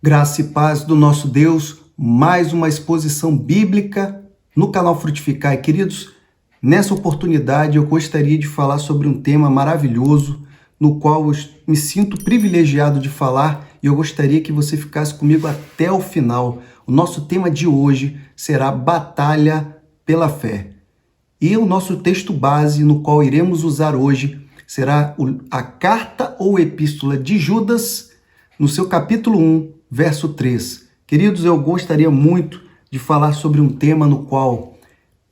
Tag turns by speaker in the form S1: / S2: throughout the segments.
S1: Graça e paz do nosso Deus, mais uma exposição bíblica no canal Frutificar. E, queridos, nessa oportunidade eu gostaria de falar sobre um tema maravilhoso, no qual eu me sinto privilegiado de falar e eu gostaria que você ficasse comigo até o final. O nosso tema de hoje será Batalha pela Fé. E o nosso texto base, no qual iremos usar hoje, será a carta ou epístola de Judas, no seu capítulo 1, verso 3. Queridos, eu gostaria muito de falar sobre um tema no qual,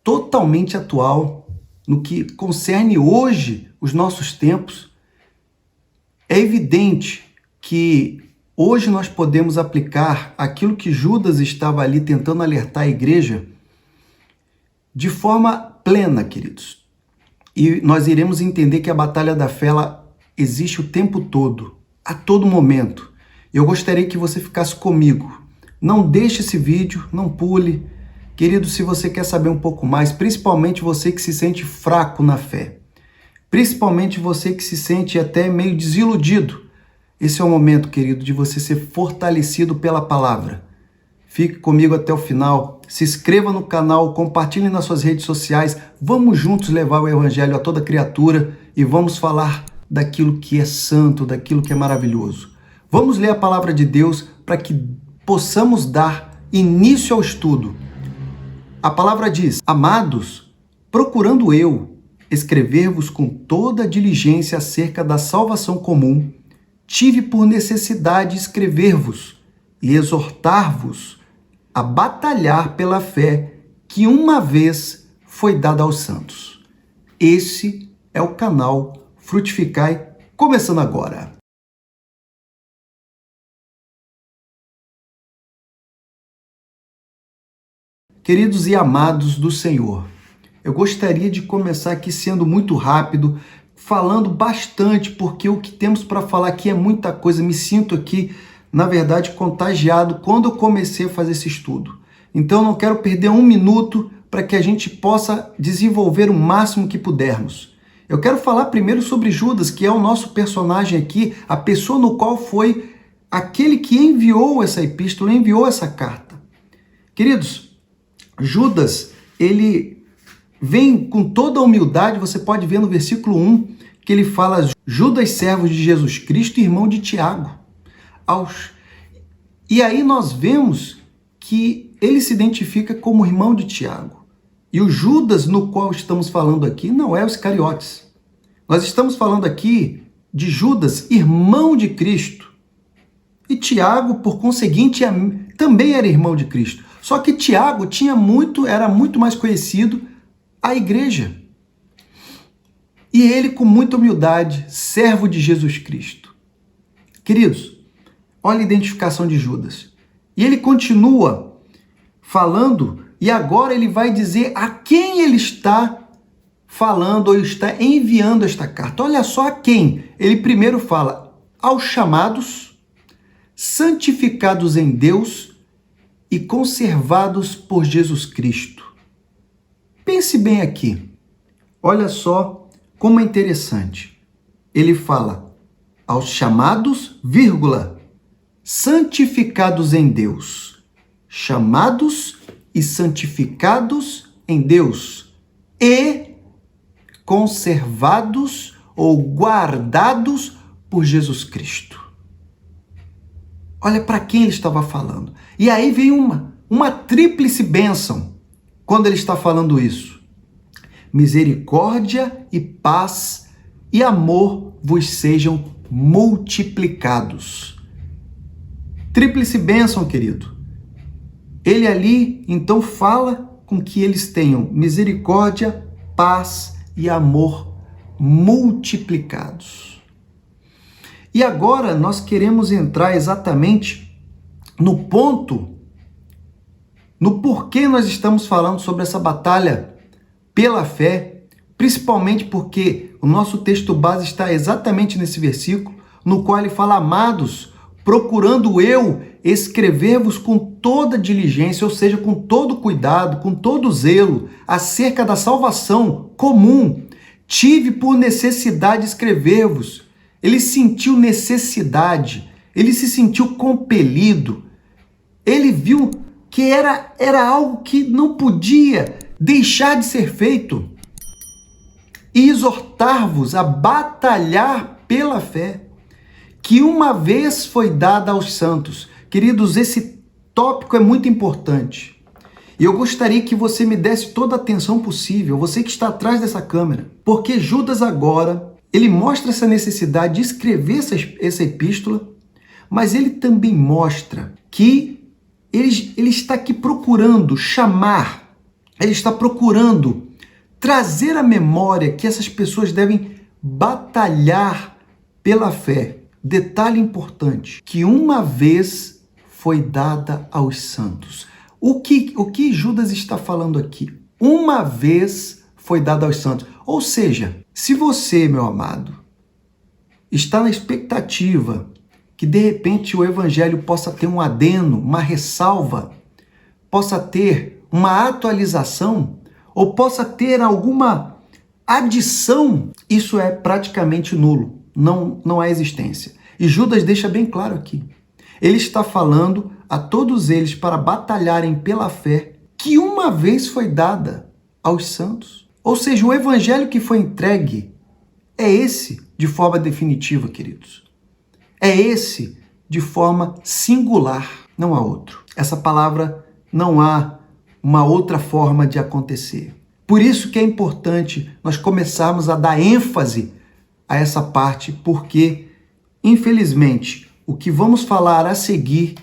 S1: totalmente atual, no que concerne hoje os nossos tempos. É evidente que hoje nós podemos aplicar aquilo que Judas estava ali tentando alertar a igreja de forma plena, queridos. E nós iremos entender que a batalha da fé ela existe o tempo todo, a todo momento. Eu gostaria que você ficasse comigo. Não deixe esse vídeo, não pule. Querido, se você quer saber um pouco mais, principalmente você que se sente fraco na fé, principalmente você que se sente até meio desiludido, esse é o momento, querido, de você ser fortalecido pela palavra. Fique comigo até o final, se inscreva no canal, compartilhe nas suas redes sociais, vamos juntos levar o evangelho a toda criatura e vamos falar daquilo que é santo, daquilo que é maravilhoso. Vamos ler a palavra de Deus para que possamos dar início ao estudo. A palavra diz: Amados, procurando eu escrever-vos com toda diligência acerca da salvação comum, tive por necessidade escrever-vos e exortar-vos a batalhar pela fé que uma vez foi dada aos santos. Esse é o canal Frutificai, começando agora. Queridos e amados do Senhor, eu gostaria de começar aqui sendo muito rápido, falando bastante, porque o que temos para falar aqui é muita coisa. Me sinto aqui, na verdade, contagiado quando eu comecei a fazer esse estudo. Então, não quero perder um minuto para que a gente possa desenvolver o máximo que pudermos. Eu quero falar primeiro sobre Judas, que é o nosso personagem aqui, a pessoa no qual foi aquele que enviou essa epístola, enviou essa carta. Queridos, Judas, ele vem com toda a humildade, você pode ver no versículo 1, que ele fala: Judas, servo de Jesus Cristo, irmão de Tiago. E aí nós vemos que ele se identifica como irmão de Tiago. E o Judas no qual estamos falando aqui não é o Iscariotes. Nós estamos falando aqui de Judas, irmão de Cristo. E Tiago, por conseguinte, também era irmão de Cristo. Só que Tiago era muito mais conhecido a igreja. E ele, com muita humildade, servo de Jesus Cristo. Queridos, olha a identificação de Judas. E ele continua falando, e agora ele vai dizer a quem ele está falando ou está enviando esta carta. Olha só a quem. Ele primeiro fala: aos chamados, santificados em Deus e conservados por Jesus Cristo. Pense bem aqui. Olha só como é interessante. Ele fala: aos chamados, vírgula, santificados em Deus. Chamados e santificados em Deus. E conservados ou guardados por Jesus Cristo. Olha para quem ele estava falando. E aí vem uma tríplice bênção quando ele está falando isso. Misericórdia e paz e amor vos sejam multiplicados. Tríplice bênção, querido. Ele ali, então, fala com que eles tenham misericórdia, paz e amor multiplicados. E agora nós queremos entrar exatamente no ponto, no porquê nós estamos falando sobre essa batalha pela fé, principalmente porque o nosso texto base está exatamente nesse versículo, no qual ele fala: Amados, procurando eu escrever-vos com toda diligência, ou seja, com todo cuidado, com todo zelo, acerca da salvação comum, tive por necessidade escrever-vos. Ele sentiu necessidade, ele se sentiu compelido, ele viu que era algo que não podia deixar de ser feito. E exortar-vos a batalhar pela fé, que uma vez foi dada aos santos. Queridos, esse tópico é muito importante. E eu gostaria que você me desse toda a atenção possível, você que está atrás dessa câmera, porque Judas agora, ele mostra essa necessidade de escrever essa epístola, mas ele também mostra que ele está aqui procurando chamar, ele está procurando trazer à memória que essas pessoas devem batalhar pela fé. Detalhe importante, que uma vez foi dada aos santos. O que Judas está falando aqui? Uma vez foi dada aos santos. Ou seja, se você, meu amado, está na expectativa que de repente o evangelho possa ter um adeno, uma ressalva, possa ter uma atualização, ou possa ter alguma adição, isso é praticamente nulo, não há existência. E Judas deixa bem claro aqui. Ele está falando a todos eles para batalharem pela fé que uma vez foi dada aos santos. Ou seja, o evangelho que foi entregue é esse de forma definitiva, queridos. É esse de forma singular, não há outro. Essa palavra não há uma outra forma de acontecer. Por isso que é importante nós começarmos a dar ênfase a essa parte, porque, infelizmente, o que vamos falar a seguir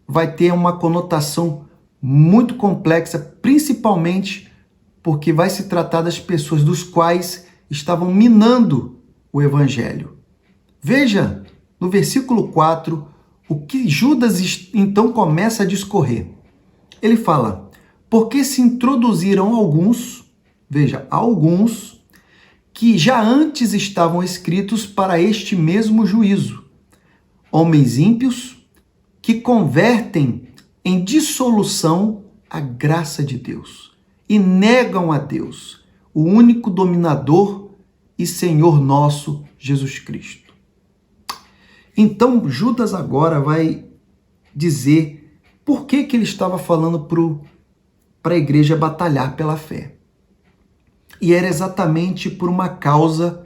S1: vai ter uma conotação muito complexa, principalmente porque vai se tratar das pessoas dos quais estavam minando o evangelho. Veja no versículo 4 o que Judas então começa a discorrer. Ele fala: porque se introduziram alguns, veja, alguns, que já antes estavam escritos para este mesmo juízo, homens ímpios que convertem em dissolução a graça de Deus e negam a Deus, o único dominador e Senhor nosso, Jesus Cristo. Então, Judas agora vai dizer por que ele estava falando para a igreja batalhar pela fé. E era exatamente por uma causa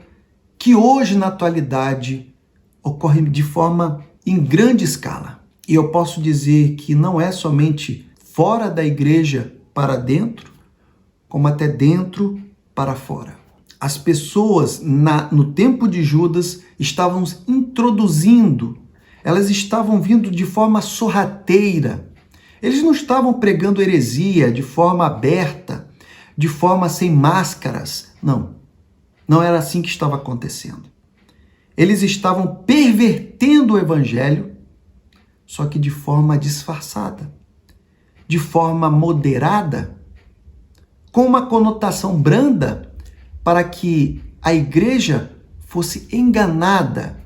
S1: que hoje, na atualidade, ocorre de forma em grande escala. E eu posso dizer que não é somente fora da igreja para dentro, como até dentro para fora. As pessoas, no tempo de Judas, estavam introduzindo, elas estavam vindo de forma sorrateira. Eles não estavam pregando heresia de forma aberta, de forma sem máscaras. Não era assim que estava acontecendo. Eles estavam pervertendo o evangelho, só que de forma disfarçada, de forma moderada, com uma conotação branda, para que a igreja fosse enganada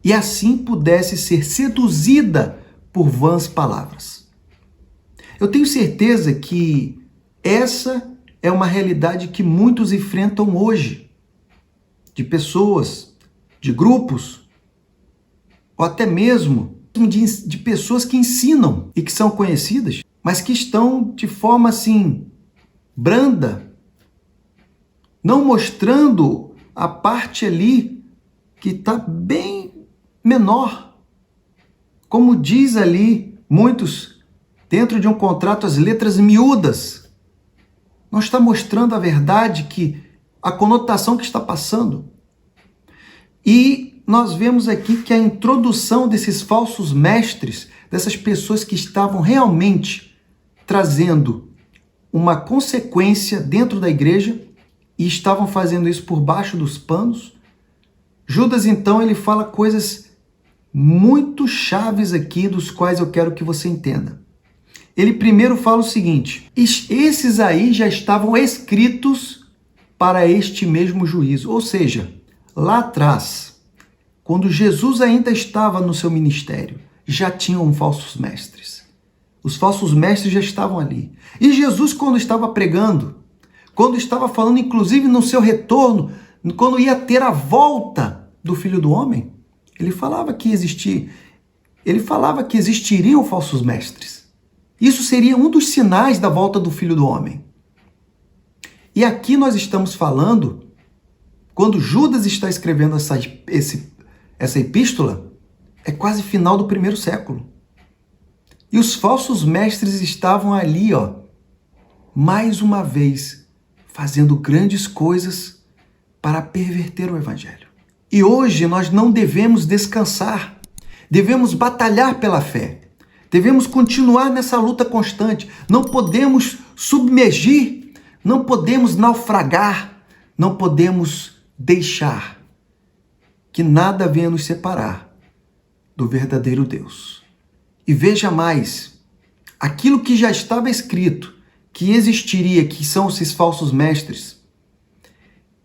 S1: e assim pudesse ser seduzida por vãs palavras. Eu tenho certeza que essa é uma realidade que muitos enfrentam hoje, de pessoas, de grupos, ou até mesmo de pessoas que ensinam e que são conhecidas, mas que estão de forma assim, branda, não mostrando a parte ali que está bem menor. Como diz ali muitos, dentro de um contrato, as letras miúdas. Não está mostrando a verdade, que a conotação que está passando. E nós vemos aqui que a introdução desses falsos mestres, dessas pessoas que estavam realmente trazendo uma consequência dentro da igreja, e estavam fazendo isso por baixo dos panos. Judas, então, ele fala coisas muito chaves aqui, dos quais eu quero que você entenda. Ele primeiro fala o seguinte: esses aí já estavam escritos para este mesmo juízo. Ou seja, lá atrás, quando Jesus ainda estava no seu ministério, já tinham falsos mestres. Os falsos mestres já estavam ali. E Jesus, quando estava pregando, quando estava falando, inclusive, no seu retorno, quando ia ter a volta do Filho do Homem, Ele falava que existiriam falsos mestres. Isso seria um dos sinais da volta do Filho do Homem. E aqui nós estamos falando, quando Judas está escrevendo essa epístola, é quase final do primeiro século. E os falsos mestres estavam ali, mais uma vez, fazendo grandes coisas para perverter o Evangelho. E hoje nós não devemos descansar, devemos batalhar pela fé, devemos continuar nessa luta constante, não podemos submergir, não podemos naufragar, não podemos deixar que nada venha nos separar do verdadeiro Deus. E veja mais, aquilo que já estava escrito, que existiria, que são esses falsos mestres,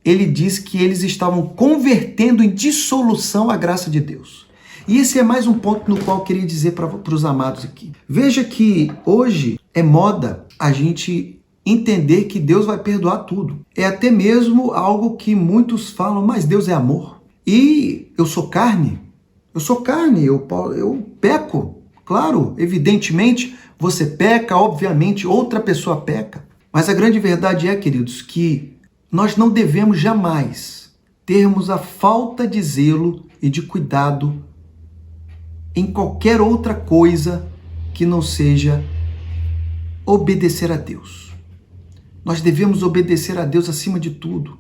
S1: ele diz que eles estavam convertendo em dissolução a graça de Deus. E esse é mais um ponto no qual eu queria dizer para os amados aqui. Veja que hoje é moda a gente entender que Deus vai perdoar tudo. É até mesmo algo que muitos falam, mas Deus é amor. E eu sou carne, eu peco. Claro, evidentemente, você peca, obviamente, outra pessoa peca. Mas a grande verdade é, queridos, que nós não devemos jamais termos a falta de zelo e de cuidado em qualquer outra coisa que não seja obedecer a Deus. Nós devemos obedecer a Deus acima de tudo.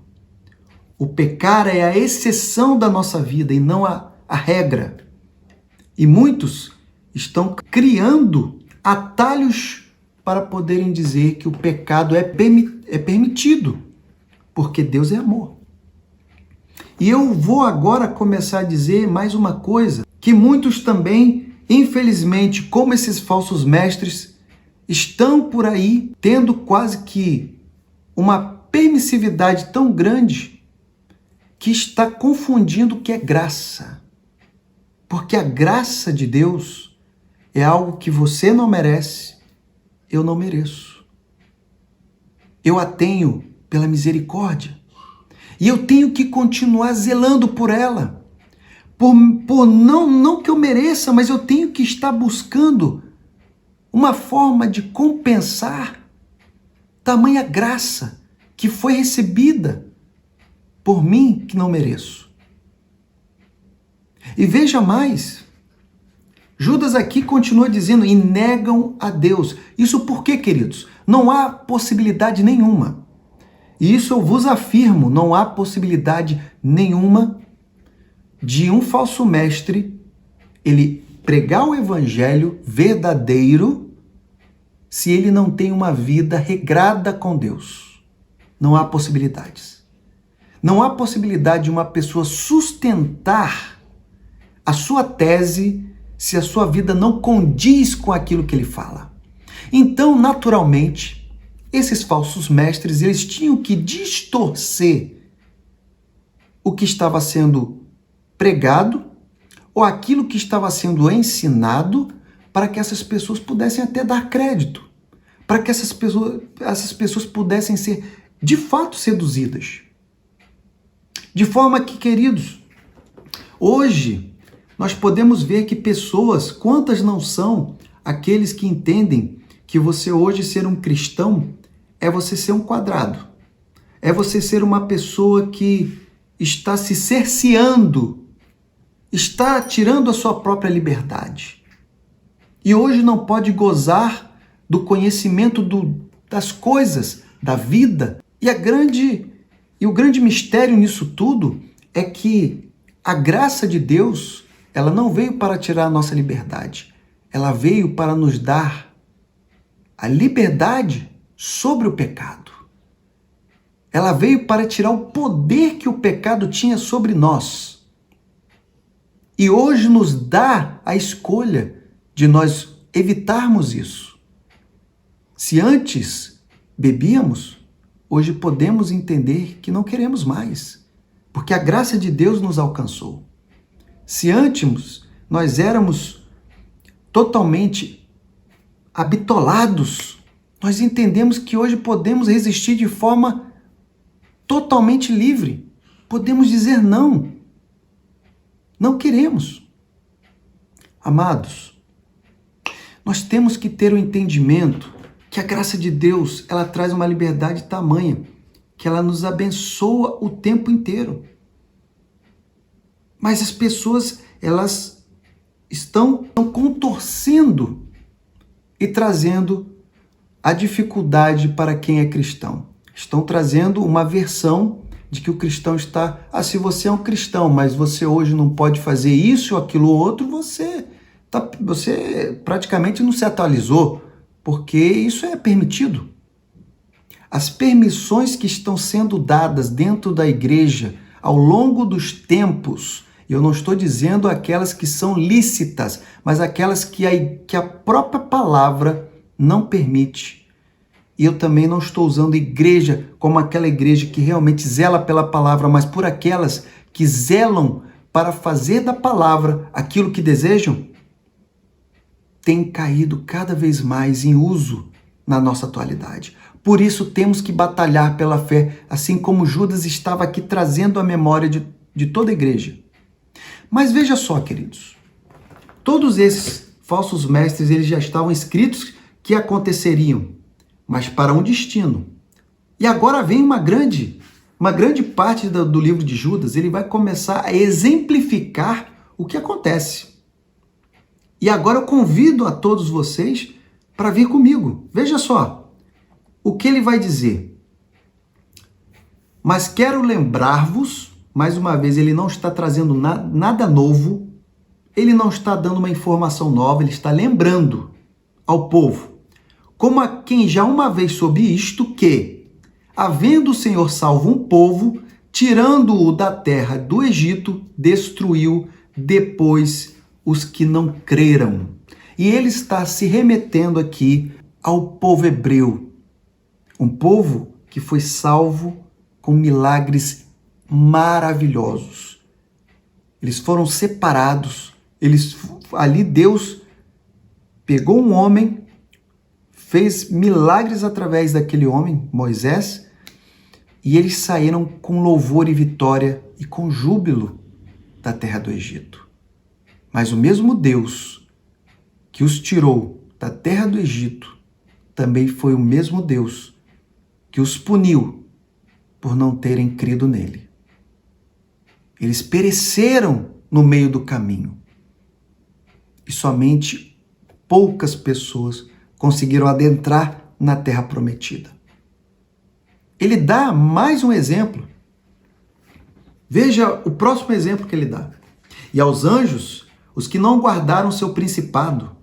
S1: O pecar é a exceção da nossa vida e não a regra. E muitos estão criando atalhos para poderem dizer que o pecado é permitido, porque Deus é amor. E eu vou agora começar a dizer mais uma coisa, que muitos também, infelizmente, como esses falsos mestres, estão por aí tendo quase que uma permissividade tão grande que está confundindo o que é graça. Porque a graça de Deus é algo que você não merece, eu não mereço. Eu a tenho pela misericórdia. E eu tenho que continuar zelando por ela. Por não que eu mereça, mas eu tenho que estar buscando uma forma de compensar tamanha graça que foi recebida por mim que não mereço. E veja mais, Judas aqui continua dizendo, e negam a Deus. Isso por quê, queridos? Não há possibilidade nenhuma. E isso eu vos afirmo, não há possibilidade nenhuma de um falso mestre, ele pregar o evangelho verdadeiro, se ele não tem uma vida regrada com Deus. Não há possibilidades. Não há possibilidade de uma pessoa sustentar a sua tese se a sua vida não condiz com aquilo que ele fala. Então, naturalmente, esses falsos mestres, eles tinham que distorcer o que estava sendo pregado ou aquilo que estava sendo ensinado para que essas pessoas pudessem até dar crédito, para que essas pessoas pudessem ser, de fato, seduzidas. De forma que, queridos, hoje nós podemos ver que pessoas, quantas não são aqueles que entendem que você hoje ser um cristão é você ser um quadrado, é você ser uma pessoa que está se cerceando, está tirando a sua própria liberdade. E hoje não pode gozar do conhecimento das coisas, da vida. E o grande mistério nisso tudo é que a graça de Deus, ela não veio para tirar a nossa liberdade. Ela veio para nos dar a liberdade sobre o pecado. Ela veio para tirar o poder que o pecado tinha sobre nós. E hoje nos dá a escolha de nós evitarmos isso. Se antes bebíamos, hoje podemos entender que não queremos mais, porque a graça de Deus nos alcançou. Se antes nós éramos totalmente habitolados, nós entendemos que hoje podemos resistir de forma totalmente livre. Podemos dizer não. Não queremos. Amados, nós temos que ter o entendimento que a graça de Deus, ela traz uma liberdade tamanha, que ela nos abençoa o tempo inteiro. Mas as pessoas, elas estão contorcendo e trazendo a dificuldade para quem é cristão. Estão trazendo uma versão de que o cristão está... se você é um cristão, mas você hoje não pode fazer isso ou aquilo outro, você praticamente não se atualizou, porque isso é permitido. As permissões que estão sendo dadas dentro da igreja ao longo dos tempos, eu não estou dizendo aquelas que são lícitas, mas aquelas que a própria palavra não permite. E eu também não estou usando igreja como aquela igreja que realmente zela pela palavra, mas por aquelas que zelam para fazer da palavra aquilo que desejam, tem caído cada vez mais em uso na nossa atualidade. Por isso temos que batalhar pela fé, assim como Judas estava aqui trazendo a memória de toda a igreja. Mas veja só, queridos, todos esses falsos mestres, eles já estavam escritos que aconteceriam, mas para um destino. E agora vem uma grande parte do livro de Judas, ele vai começar a exemplificar o que acontece. E agora eu convido a todos vocês para vir comigo. Veja só o que ele vai dizer. Mas quero lembrar-vos, mais uma vez, ele não está trazendo nada novo, ele não está dando uma informação nova, ele está lembrando ao povo, como a quem já uma vez soube isto, que, havendo o Senhor salvo um povo, tirando-o da terra do Egito, destruiu depois os que não creram. E ele está se remetendo aqui ao povo hebreu, um povo que foi salvo com milagres maravilhosos. Eles foram separados, ali Deus pegou um homem, fez milagres através daquele homem, Moisés, e eles saíram com louvor e vitória e com júbilo da terra do Egito. Mas o mesmo Deus que os tirou da terra do Egito também foi o mesmo Deus que os puniu por não terem crido nele. Eles pereceram no meio do caminho. E somente poucas pessoas conseguiram adentrar na terra prometida. Ele dá mais um exemplo. Veja o próximo exemplo que ele dá. E aos anjos, os que não guardaram seu principado,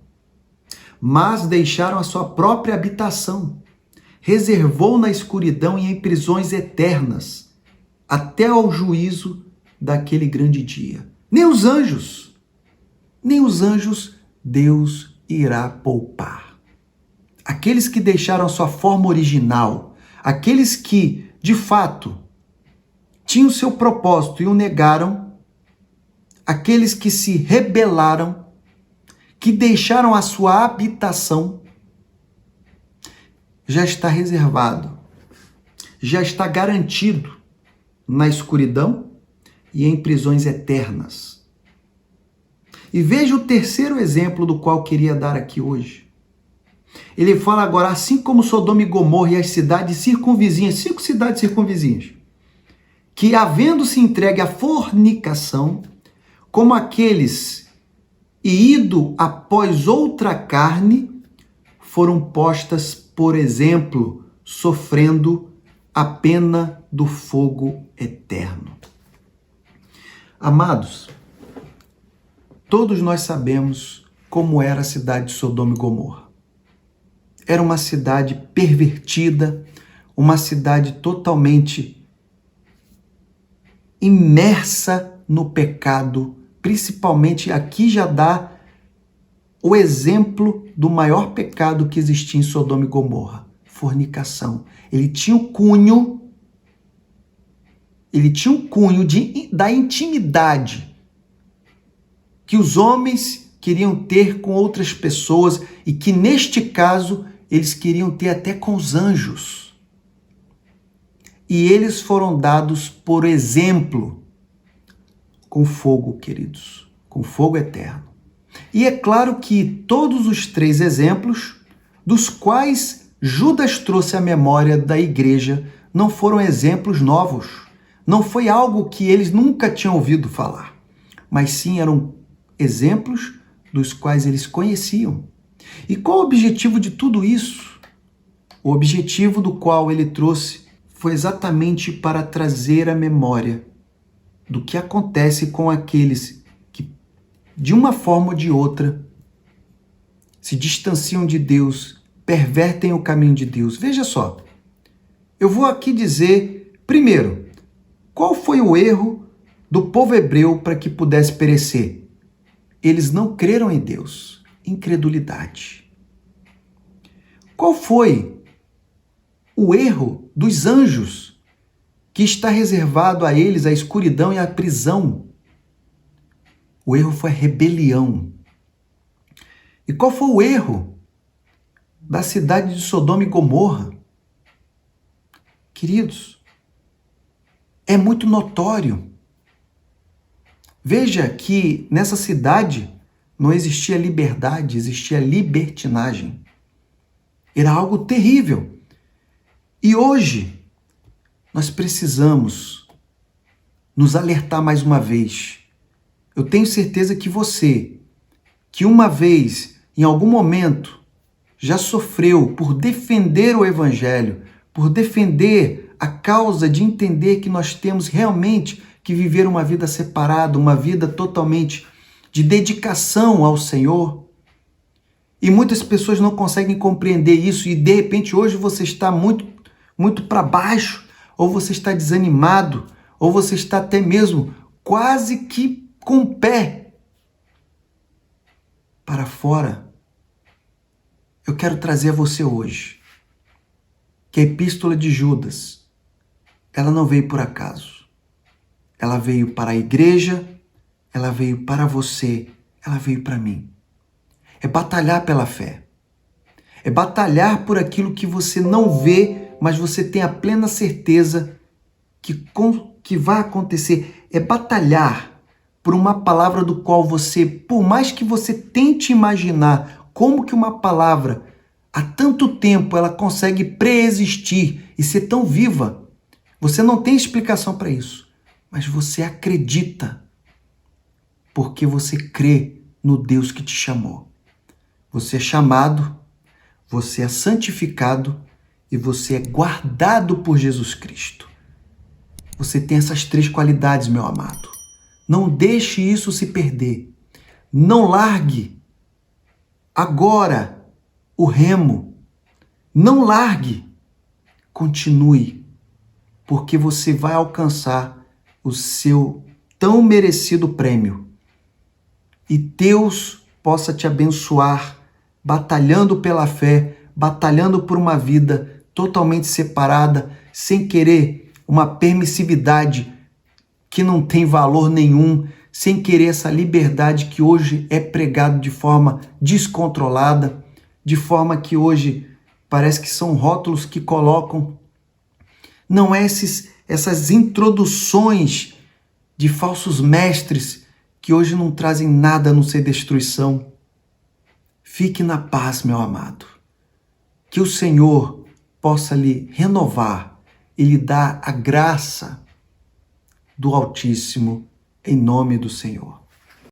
S1: mas deixaram a sua própria habitação, reservou na escuridão e em prisões eternas, até ao juízo daquele grande dia. Nem os anjos Deus irá poupar. Aqueles que deixaram a sua forma original, aqueles que, de fato, tinham seu propósito e o negaram, aqueles que se rebelaram, que deixaram a sua habitação, já está reservado, já está garantido na escuridão e em prisões eternas. E veja o terceiro exemplo do qual queria dar aqui hoje. Ele fala agora, assim como Sodoma e Gomorra e as cidades circunvizinhas, 5 cidades circunvizinhas, que havendo-se entregue à fornicação, como aqueles e ido após outra carne, foram postas, por exemplo, sofrendo a pena do fogo eterno. Amados, todos nós sabemos como era a cidade de Sodoma e Gomorra. Era uma cidade pervertida, uma cidade totalmente imersa no pecado. Principalmente aqui já dá o exemplo do maior pecado que existia em Sodoma e Gomorra, fornicação. Ele tinha o cunho da intimidade que os homens queriam ter com outras pessoas e que, neste caso, eles queriam ter até com os anjos. E eles foram dados por exemplo com fogo, queridos, com fogo eterno. E é claro que todos os 3 exemplos, dos quais Judas trouxe à memória da igreja, não foram exemplos novos. Não foi algo que eles nunca tinham ouvido falar, mas sim eram exemplos dos quais eles conheciam. E qual o objetivo de tudo isso? O objetivo do qual ele trouxe foi exatamente para trazer a memória do que acontece com aqueles que, de uma forma ou de outra, se distanciam de Deus, pervertem o caminho de Deus. Veja só, eu vou aqui dizer, primeiro, qual foi o erro do povo hebreu para que pudesse perecer? Eles não creram em Deus. Incredulidade. Qual foi o erro dos anjos que está reservado a eles a escuridão e a prisão? O erro foi a rebelião. E qual foi o erro da cidade de Sodoma e Gomorra? Queridos, é muito notório. Veja que nessa cidade não existia liberdade, existia libertinagem. Era algo terrível. E hoje nós precisamos nos alertar mais uma vez. Eu tenho certeza que você, que uma vez, em algum momento, já sofreu por defender o Evangelho, por defender a causa de entender que nós temos realmente que viver uma vida separada, uma vida totalmente de dedicação ao Senhor. E muitas pessoas não conseguem compreender isso e de repente hoje você está muito para baixo, ou você está desanimado, ou você está até mesmo quase que com o pé para fora. Eu quero trazer a você hoje que a epístola de Judas, ela não veio por acaso. Ela veio para a igreja, ela veio para você, ela veio para mim. É batalhar pela fé. É batalhar por aquilo que você não vê, mas você tem a plena certeza que vai acontecer. É batalhar por uma palavra do qual você, por mais que você tente imaginar como que uma palavra há tanto tempo ela consegue preexistir e ser tão viva, você não tem explicação para isso, mas você acredita porque você crê no Deus que te chamou. Você é chamado, você é santificado e você é guardado por Jesus Cristo. Você tem essas 3 qualidades, meu amado. Não deixe isso se perder. Não largue agora o remo. Não largue. Continue, porque você vai alcançar o seu tão merecido prêmio. E Deus possa te abençoar, batalhando pela fé, batalhando por uma vida totalmente separada, sem querer uma permissividade que não tem valor nenhum, sem querer essa liberdade que hoje é pregado de forma descontrolada, de forma que hoje parece que são rótulos que colocam. Não é essas introduções de falsos mestres que hoje não trazem nada a não ser destruição. Fique na paz, meu amado. Que o Senhor possa lhe renovar e lhe dar a graça do Altíssimo, em nome do Senhor.